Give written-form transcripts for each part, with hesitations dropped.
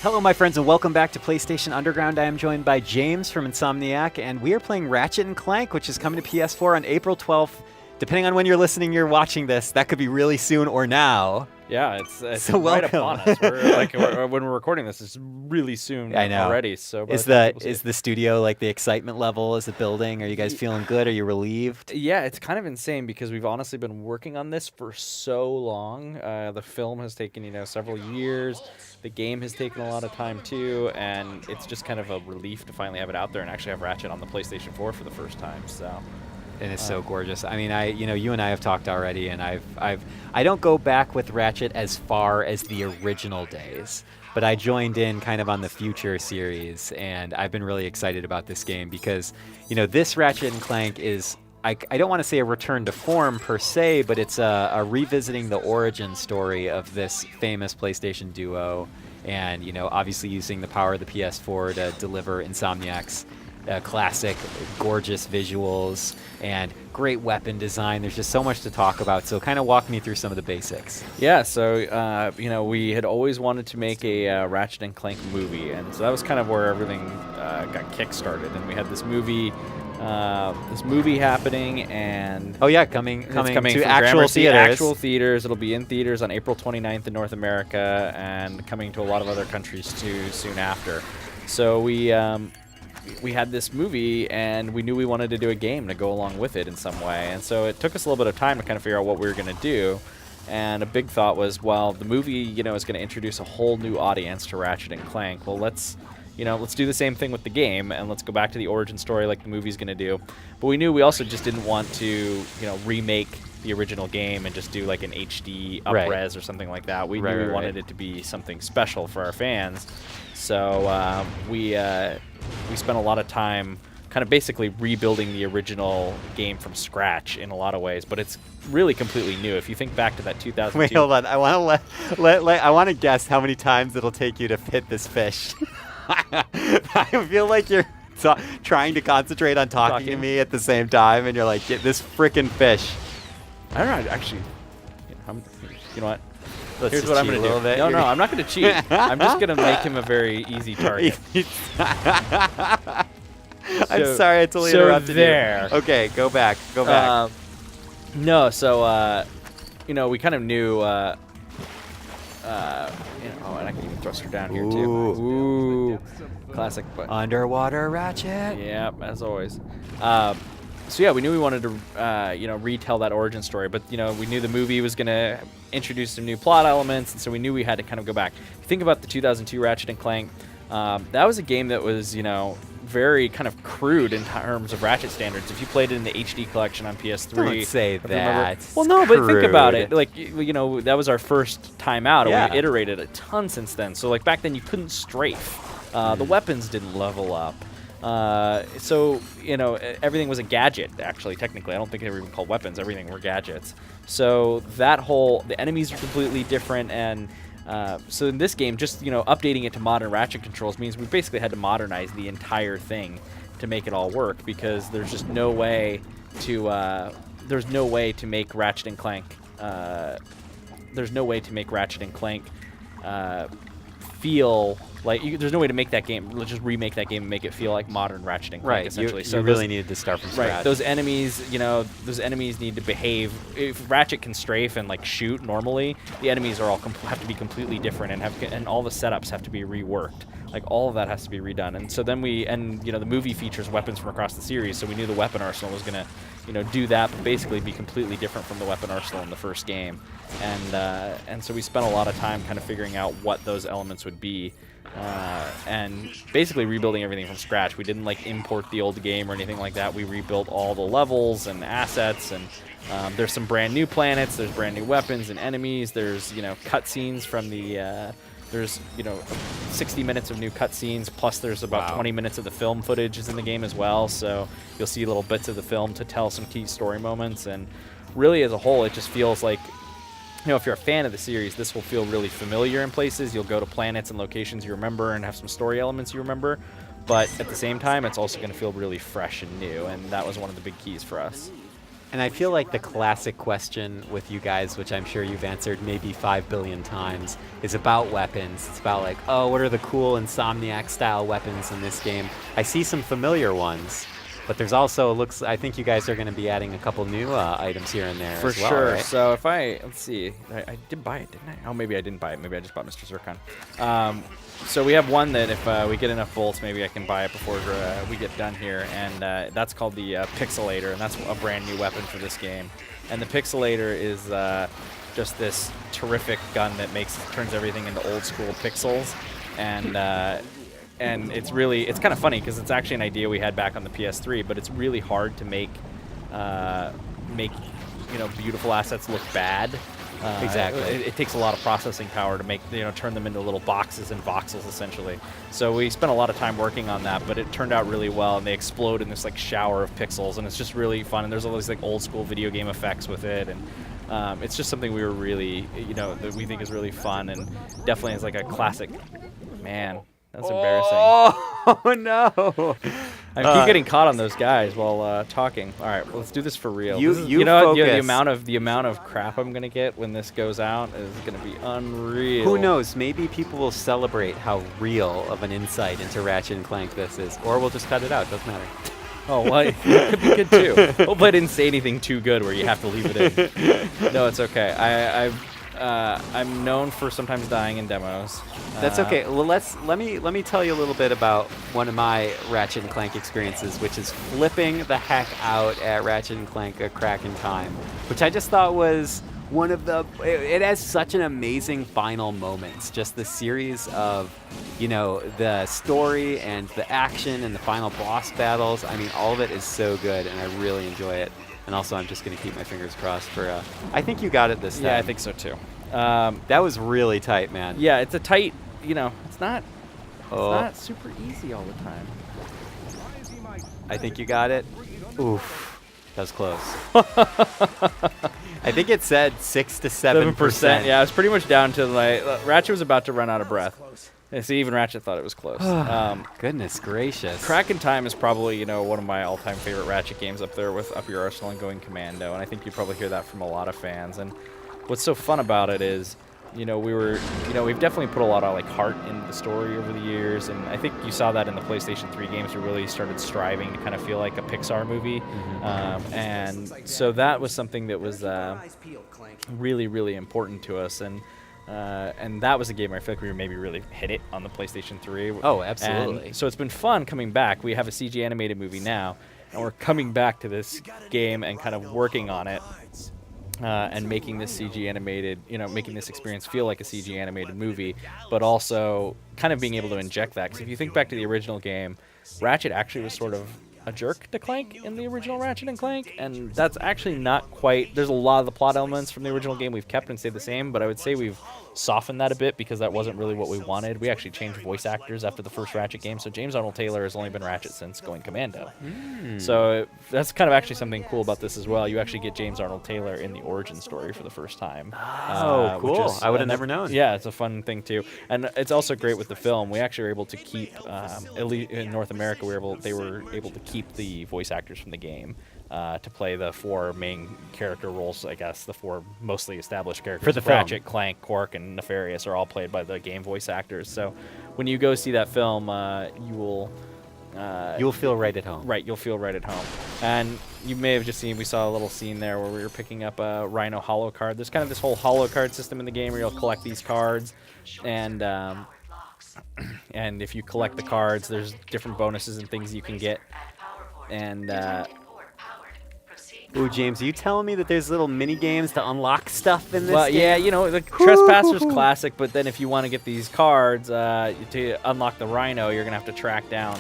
Hello, my friends, and welcome back to PlayStation Underground. I am joined by James from Insomniac, and we are playing Ratchet and Clank, which is coming to PS4 on April 12th. Depending on when you're listening, you're watching this. That could be really soon or now. Yeah, it's so right welcome. upon us. When we're recording this, it's really soon I know. already. So is the studio, like, the excitement level? Is it building? Are you guys feeling good? Are you relieved? Yeah, it's kind of insane because we've honestly been working on this for so long. The film has taken, several years. The game has taken a lot of time too, and it's just kind of a relief to finally have it out there and actually have Ratchet on the PlayStation 4 for the first time. So. And it's so gorgeous. I mean, you and I have talked already, and I don't go back with Ratchet as far as the original days, but I joined in kind of on the Future series, and I've been really excited about this game because, this Ratchet and Clank is, I don't want to say a return to form per se, but it's a revisiting the origin story of this famous PlayStation duo, and, obviously using the power of the PS4 to deliver Insomniac's classic, gorgeous visuals and great weapon design. There's just so much to talk about. So kind of walk me through some of the basics. Yeah, so, we had always wanted to make a Ratchet and Clank movie. And so that was kind of where everything got kick-started. And we had this movie happening, and coming to actual theaters. Actual theaters. It'll be in theaters on April 29th in North America and coming to a lot of other countries too soon after. So we had this movie, and we knew we wanted to do a game to go along with it in some way. And so it took us a little bit of time to kind of figure out what we were going to do. And a big thought was, well, the movie, is going to introduce a whole new audience to Ratchet and Clank. Well, let's do the same thing with the game, and let's go back to the origin story like the movie's going to do. But we knew we also just didn't want to, remake the original game and just do like an HD up-res or something like that. We knew we wanted it to be something special for our fans. So we spent a lot of time kind of basically rebuilding the original game from scratch in a lot of ways, but it's really completely new. If you think back to that 2002... Wait, hold on. I want to I want to guess how many times it'll take you to fit this fish. I feel like you're trying to concentrate on talking to me at the same time, and you're like, get this freaking fish. I don't know, actually. You know what? Here's what I'm going to do. No, I'm not going to cheat. I'm just going to make him a very easy target. I'm sorry I totally interrupted you. Okay, go back. No, so, we kind of knew, and I can even thrust her down here, too. Ooh. Classic. Underwater Ratchet. Yeah, as always. So yeah, we knew we wanted to, retell that origin story, but we knew the movie was going to introduce some new plot elements, and so we knew we had to kind of go back. If you think about the 2002 Ratchet and Clank, that was a game that was, very kind of crude in terms of Ratchet standards. If you played it in the HD collection on PS3, don't say that. Well, no, but think about it. Like, that was our first time out, and we iterated a ton since then. So like back then, you couldn't strafe. The weapons didn't level up. So, everything was a gadget, actually, technically. I don't think they were even called weapons. Everything were gadgets. So the enemies are completely different, and so in this game, just, updating it to modern Ratchet controls means we basically had to modernize the entire thing to make it all work, because there's just no way to, make Ratchet and Clank, feel like there's no way to make that game. Let's just remake that game and make it feel like modern Ratchet and Clank. Essentially, you really needed to start from scratch. Right, those enemies, need to behave. If Ratchet can strafe and like shoot normally, the enemies are all have to be completely different, and all the setups have to be reworked. Like all of that has to be redone. And so then the movie features weapons from across the series, so we knew the weapon arsenal was gonna, do that, but basically be completely different from the weapon arsenal in the first game. And so we spent a lot of time kind of figuring out what those elements would be. And basically rebuilding everything from scratch. We didn't like import the old game or anything like that. We rebuilt all the levels and assets, and there's some brand new planets, there's brand new weapons and enemies, there's cutscenes from the there's 60 minutes of new cutscenes, plus there's about 20 minutes of the film footage is in the game as well, so you'll see little bits of the film to tell some key story moments. And really as a whole, it just feels like, if you're a fan of the series, this will feel really familiar in places. You'll go to planets and locations you remember and have some story elements you remember. But at the same time, it's also going to feel really fresh and new. And that was one of the big keys for us. And I feel like the classic question with you guys, which I'm sure you've answered maybe 5 billion times, is about weapons. It's about like, oh, what are the cool Insomniac style weapons in this game? I see some familiar ones, but there's also I think you guys are going to be adding a couple new items here and there For as well, sure. right? So if let's see, I did buy it, didn't I? Oh, maybe I didn't buy it. Maybe I just bought Mr. Zircon. So we have one that if we get enough bolts, maybe I can buy it before we get done here, and that's called the Pixelator, and that's a brand new weapon for this game. And the Pixelator is just this terrific gun that turns everything into old school pixels, and it's kind of funny because it's actually an idea we had back on the PS3, but it's really hard to make beautiful assets look bad. Exactly. It takes a lot of processing power to make turn them into little boxes and voxels essentially. So we spent a lot of time working on that, but it turned out really well, and they explode in this like shower of pixels, and it's just really fun. And there's all these like old school video game effects with it, and it's just something we were really that we think is really fun, and definitely is like a classic. Man, that's embarrassing. Oh no! I keep getting caught on those guys while talking. All right, well, let's do this for real. You know what? focus. The amount of crap I'm gonna get when this goes out is gonna be unreal. Who knows? Maybe people will celebrate how real of an insight into Ratchet and Clank this is, or we'll just cut it out. Doesn't matter. Oh, well, it could be good too. Hopefully, I didn't say anything too good where you have to leave it in. No, it's okay. I'm known for sometimes dying in demos. That's okay. Well, let me tell you a little bit about one of my Ratchet and Clank experiences, which is flipping the heck out at Ratchet and Clank: A Crack in Time, which I just thought was one of it has such an amazing final moments. Just the series of, the story and the action and the final boss battles. I mean, all of it is so good, and I really enjoy it. And also, I'm just going to keep my fingers crossed for. I think you got it this time. Yeah, I think so too. That was really tight, man. Yeah, it's a tight. It's not super easy all the time. I think you got it. Oof, that was close. I think it said 6 to 7%. Yeah, it's pretty much down to Ratchet was about to run out of breath. See, even Ratchet thought it was close. Goodness gracious. Crack in Time is probably, one of my all-time favorite Ratchet games up there with Up Your Arsenal and Going Commando, and I think you probably hear that from a lot of fans. And what's so fun about it is, we've definitely put a lot of heart into the story over the years, and I think you saw that in the PlayStation 3 games. We really started striving to kind of feel like a Pixar movie, and so that was something that was really, really important to us, and that was a game where I feel like we maybe really hit it on the PlayStation 3. Oh, absolutely. And so it's been fun coming back. We have a CG animated movie now, and we're coming back to this game and kind of working on it. And making this CG animated, making this experience feel like a CG animated movie, but also kind of being able to inject that. Because if you think back to the original game, Ratchet actually was sort of a jerk to Clank in the original Ratchet and Clank, and that's actually not quite. There's a lot of the plot elements from the original game we've kept and stayed the same, but I would say we've softened that a bit because that wasn't really what we wanted. We actually changed voice actors after the first Ratchet game, so James Arnold Taylor has only been Ratchet since Going Commando. So that's kind of actually something cool about this as well. You actually get James Arnold Taylor in the origin story for the first time. Oh, cool. I would have never known. Yeah, it's a fun thing too. And it's also great with the film. We actually were able to keep, at least in North America, they were able to keep the voice actors from the game. To play the 4 main character roles, I guess, the 4 mostly established characters. For the film. Ratchet, Clank, Quark, and Nefarious are all played by the game voice actors. So when you go see that film, you'll feel right at home. Right, you'll feel right at home. And you may have just seen, we saw a little scene there where we were picking up a Rhino holo card. There's kind of this whole holo card system in the game where you'll collect these cards, and if you collect the cards, there's different bonuses and things you can get. And Ooh, James, are you telling me that there's little mini games to unlock stuff in this well, game? yeah, the Trespasser's classic, but then if you want to get these cards to unlock the Rhino, you're gonna have to track down.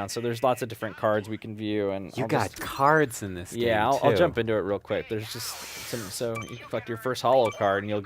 So there's lots of different cards we can view, and You got cards in this game, yeah, too. I'll jump into it real quick. There's just so you collect your first holo card, and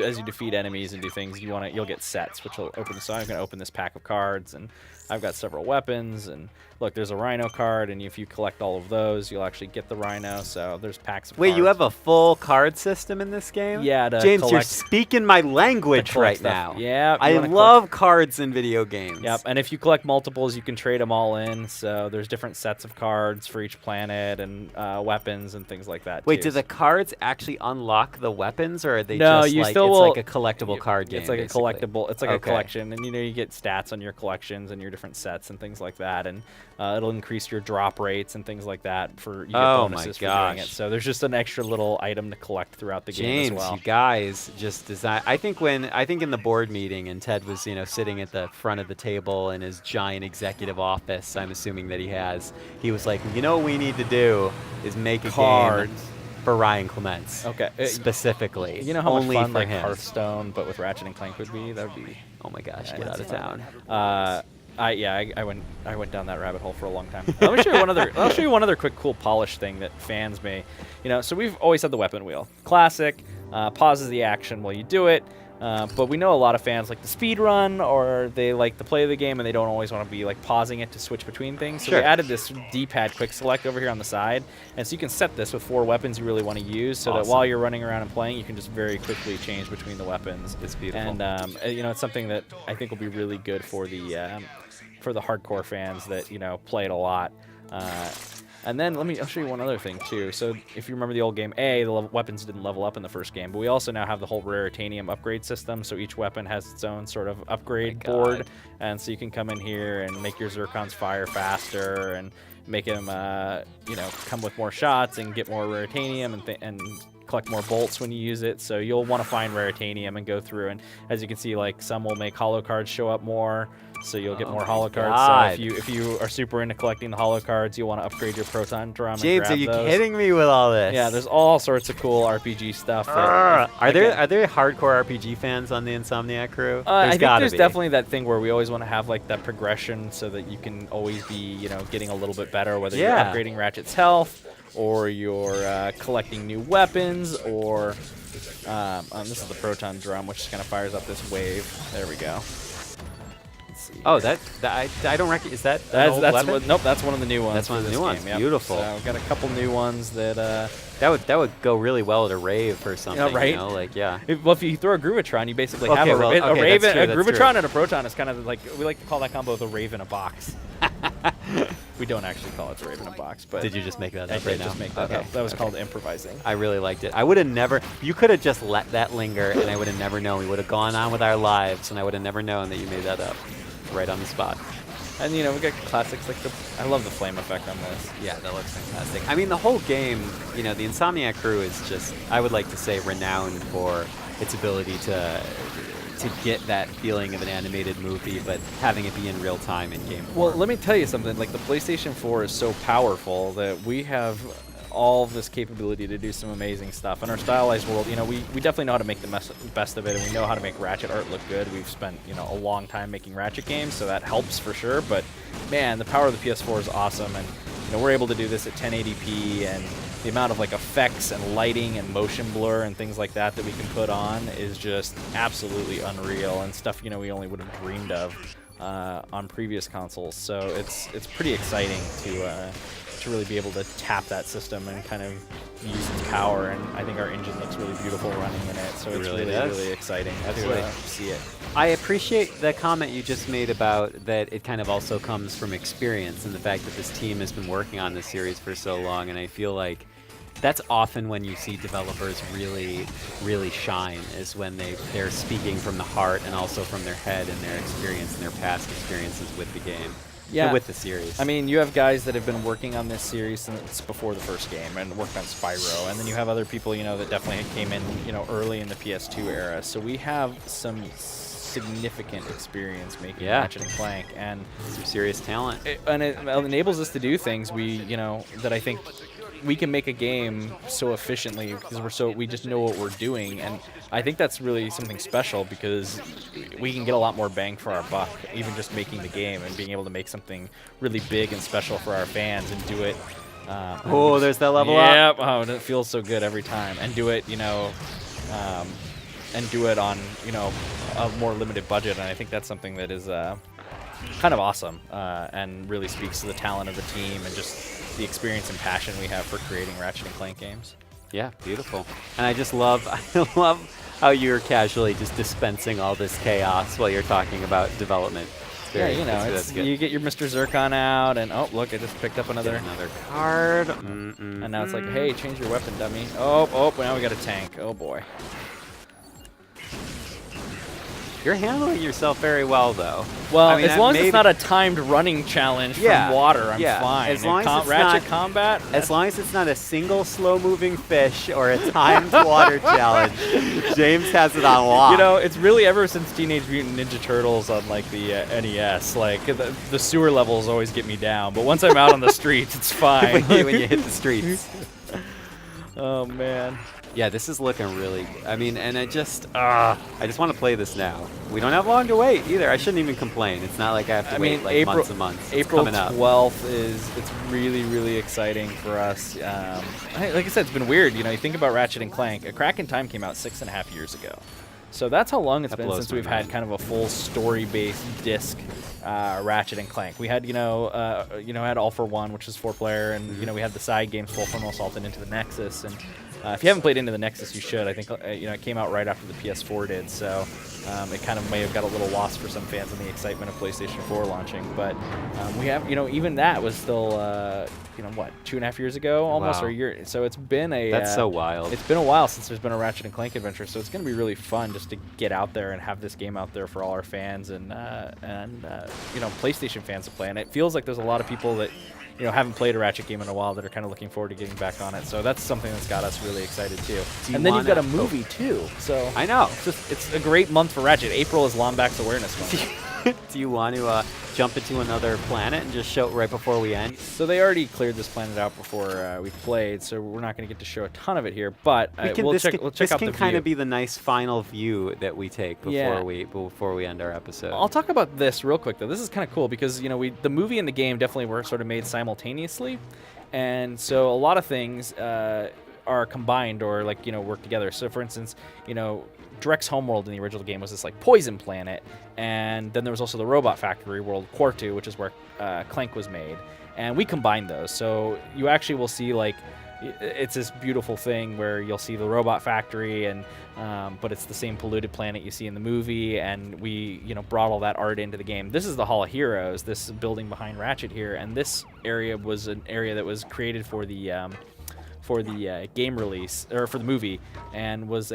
as you defeat enemies and do things, you'll get sets, which will open. So I'm gonna open this pack of cards, and I've got several weapons, and look, there's a Rhino card, and if you collect all of those, you'll actually get the Rhino. So there's packs of Wait, cards. you have a full card system in this game? Yeah, to James, you're collect- speaking my language collect right stuff. now. Yeah, you I wanna love cards in video games. Yep, and if you collect multiples, you can trade them all in. So there's different sets of cards for each planet and weapons and things like that. Wait, too. do the cards actually unlock the weapons, or are they No, just you like still it's will- like a collectible card game? It's like basically? a collectible. It's like a Okay. collection, and you get stats on your collections and your different sets and things like that, and it'll increase your drop rates and things like that for you get Oh my bonuses for doing it. gosh. So there's just an extra little item to collect throughout the game James, as well. you guys just design. I think in the board meeting and Ted was sitting at the front of the table in his giant executive office. I'm assuming that he was like, what we need to do is make a Cards. game for Ryan Clements. Okay, specifically. You know how only much fun for like him. Hearthstone, but with Ratchet and Clank would be? That would be. Oh my gosh, Yeah, get out that's of town. I went down that rabbit hole for a long time. Let me show you one other. I'll show you one other quick cool polish thing that fans may, So we've always had the weapon wheel, classic, pauses the action while you do it. But we know a lot of fans like the speed run, or they like to play the game and they don't always want to be like pausing it to switch between things. So Sure. we added this D-pad quick select over here on the side, and so you can set this with 4 weapons you really want to use, so that Awesome. while you're running around and playing, you can just very quickly change between the weapons. It's beautiful. And it's something that I think will be really good for the hardcore fans that play it a lot. And then I'll show you one other thing too. So if you remember the old game, the weapons didn't level up in the first game, but we also now have the whole Raritanium upgrade system. So each weapon has its own sort of upgrade board, and so you can come in here and make your Zircons fire faster and make them, come with more shots and get more Raritanium and collect more bolts when you use it. So you'll want to find Raritanium and go through, and as you can see, like some will make holo cards show up more. So you'll get more holo cards. God. So if you are super into collecting the holo cards, you'll want to upgrade your proton drum. James, and grab are you those. kidding me with all this? Yeah, there's all sorts of cool RPG stuff. Are there hardcore RPG fans on the Insomniac crew? I think gotta there's be. definitely that thing where we always want to have like that progression, so that you can always be getting a little bit better, whether you're upgrading Ratchet's health or you're collecting new weapons, or this is the proton drum, which kind of fires up this wave. There we go. Oh, I don't recognize. Is that an old That's weapon? nope, that's one of the new ones. That's one of the for new this ones. game, yep. Beautiful. So we've got a couple new ones that That would go really well at a rave or something. right? If you throw a Groovatron, you basically have Okay, a well, Raven. okay, that's true, A that's Groovatron true. and a Proton is kind of like, we like to call that combo the Rave in a box. We don't actually call it the Rave in a box, but Did you just make that I up did right now? just make that Okay. up. That was called improvising. I really liked it. I would have never. You could have just let that linger, and I would have never known. We would have gone on with our lives, and I would have never known that you made that up, right on the spot. And we got classics like I love the flame effect on this. Yeah, that looks fantastic. I mean, the whole game, the Insomniac crew is just, I would like to say, renowned for its ability to get that feeling of an animated movie, but having it be in real time in game form. Well, let me tell you something. Like the PlayStation 4 is so powerful that we have all this capability to do some amazing stuff. In our stylized world, we definitely know how to make the best of it, and we know how to make Ratchet art look good. We've spent, a long time making Ratchet games, so that helps for sure. But, man, the power of the PS4 is awesome, and, we're able to do this at 1080p, and the amount of, like, effects and lighting and motion blur and things like that we can put on is just absolutely unreal, and stuff, we only would have dreamed of on previous consoles. So it's pretty exciting to really be able to tap that system and kind of use its power, and I think our engine looks really beautiful running in it, so it's really exciting to see it. I appreciate the comment you just made about that it kind of also comes from experience, and the fact that this team has been working on this series for so long, and I feel like that's often when you see developers really, really shine, is when they're speaking from the heart and also from their head and their experience and their past experiences with the game. Yeah, with the series. I mean, you have guys that have been working on this series since before the first game and worked on Spyro, and then you have other people, that definitely came in, early in the PS2 era. So we have some significant experience making Ratchet and Clank, and some serious talent. It enables us to do things that I think we can make a game so efficiently because we just know what we're doing, and I think that's really something special because we can get a lot more bang for our buck, even just making the game and being able to make something really big and special for our fans and do it. There's that level up. Yep. Oh, and it feels so good every time, and do it, and do it on a more limited budget, and I think that's something that is kind of awesome, and really speaks to the talent of the team and just the experience and passion we have for creating Ratchet and Clank games. Yeah, beautiful. And I just love, I love how you're casually just dispensing all this chaos while you're talking about development. Yeah, you know, you get your Mr. Zircon out, and oh, look, I just picked up another card. And now it's like, hey, change your weapon, dummy. Oh, now we got a tank. Oh, boy. You're handling yourself very well, though. Well, I mean, as long as it's not a timed running challenge from water, I'm fine. As long as it's Ratchet not, combat? As long as it's not a single slow-moving fish or a timed water challenge, James has it on lock. You know, it's really ever since Teenage Mutant Ninja Turtles on, like, the NES, like, the sewer levels always get me down. But once I'm out on the streets, it's fine. when you hit the streets. Oh, man. Yeah, this is looking really. I mean, and I just want to play this now. We don't have long to wait either. I shouldn't even complain. It's not like I have to wait like months and months. April 12th it's really, really exciting for us. Like I said, it's been weird. You know, you think about Ratchet and Clank. A Crack in Time came out 6.5 years ago. So that's how long it's been since we've had kind of a full story-based disc Ratchet and Clank. We had, had All for One, which is 4-player, and we had the side games, Full Frontal Assault and Into the Nexus. And if you haven't played Into the Nexus, you should. I think it came out right after the PS4 did, so it kind of may have got a little lost for some fans in the excitement of PlayStation 4 launching. But we have, even that was still, 2.5 years ago, almost, or a year. So it's been a. That's so wild. It's been a while since there's been a Ratchet and Clank adventure, so it's going to be really fun just to get out there and have this game out there for all our fans and PlayStation fans to play. And it feels like there's a lot of people that haven't played a Ratchet game in a while that are kind of looking forward to getting back on it. So that's something that's got us really excited too. And then you've got a movie too. So I know. It's a great month for Ratchet. April is Lombax Awareness Month. Do you want to jump into another planet and just show it right before we end? So they already cleared this planet out before we played, so we're not going to get to show a ton of it here. But we'll check out the view. This can kind of be the nice final view that we take before we end our episode. I'll talk about this real quick though. This is kind of cool because the movie and the game definitely were sort of made simultaneously, and so a lot of things are combined or work together. So for instance, Drek's homeworld in the original game was this poison planet, and then there was also the robot factory world, Quartu, which is where Clank was made, and we combined those. So you actually will see it's this beautiful thing where you'll see the robot factory, and but it's the same polluted planet you see in the movie, and we brought all that art into the game. This is the Hall of Heroes, this building behind Ratchet here, and this area was an area that was created for the game release or for the movie, and was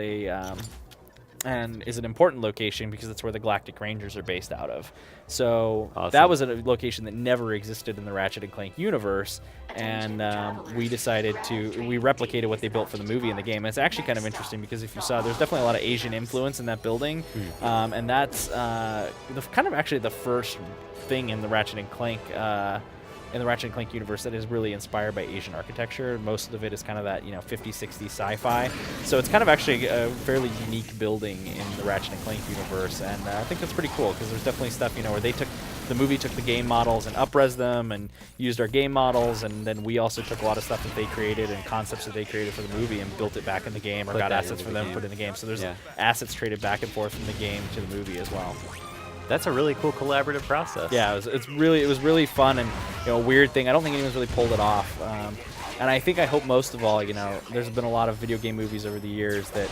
and is an important location because it's where the Galactic Rangers are based out of. So that was a location that never existed in the Ratchet and Clank universe, and we replicated what they built for the movie and the game. And it's actually kind of interesting because if you saw, there's definitely a lot of Asian influence in that building, and that's actually the first thing in the Ratchet and Clank universe that is really inspired by Asian architecture. Most of it is kind of that 50s, 60s sci-fi. So it's kind of actually a fairly unique building in the Ratchet and Clank universe, and I think that's pretty cool because there's definitely stuff where the movie took the game models and up-res them and used our game models, and then we also took a lot of stuff that they created and concepts that they created for the movie and built it back in the game, or got assets from them, put it in the game. So there's assets traded back and forth from the game to the movie as well. That's a really cool collaborative process. Yeah, it was really fun, and a weird thing. I don't think anyone's really pulled it off. And I hope most of all, there's been a lot of video game movies over the years that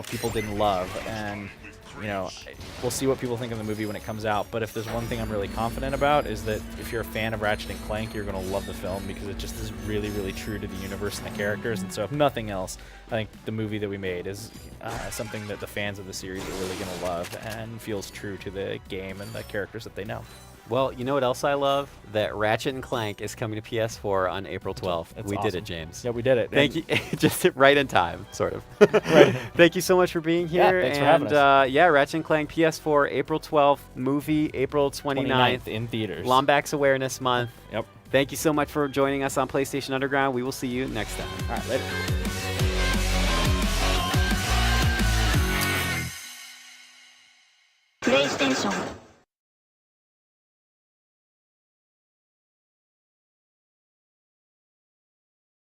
people didn't love, and we'll see what people think of the movie when it comes out. But if there's one thing I'm really confident about, is that if you're a fan of Ratchet and Clank, you're going to love the film because it just is really, really true to the universe and the characters. And so if nothing else, I think the movie that we made is something that the fans of the series are really going to love and feels true to the game and the characters that they know. Well, you know what else I love? That Ratchet and Clank is coming to PS4 on April 12th. That's we awesome. did it, James. Yeah, we did it. Thank you. Just right in time, sort of. Right. Thank you so much for being here. Yeah, thanks for having us. Ratchet and Clank PS4, April 12th, movie, April 29th. In theaters. Lombax Awareness Month. Yep. Thank you so much for joining us on PlayStation Underground. We will see you next time. All right, later. PlayStation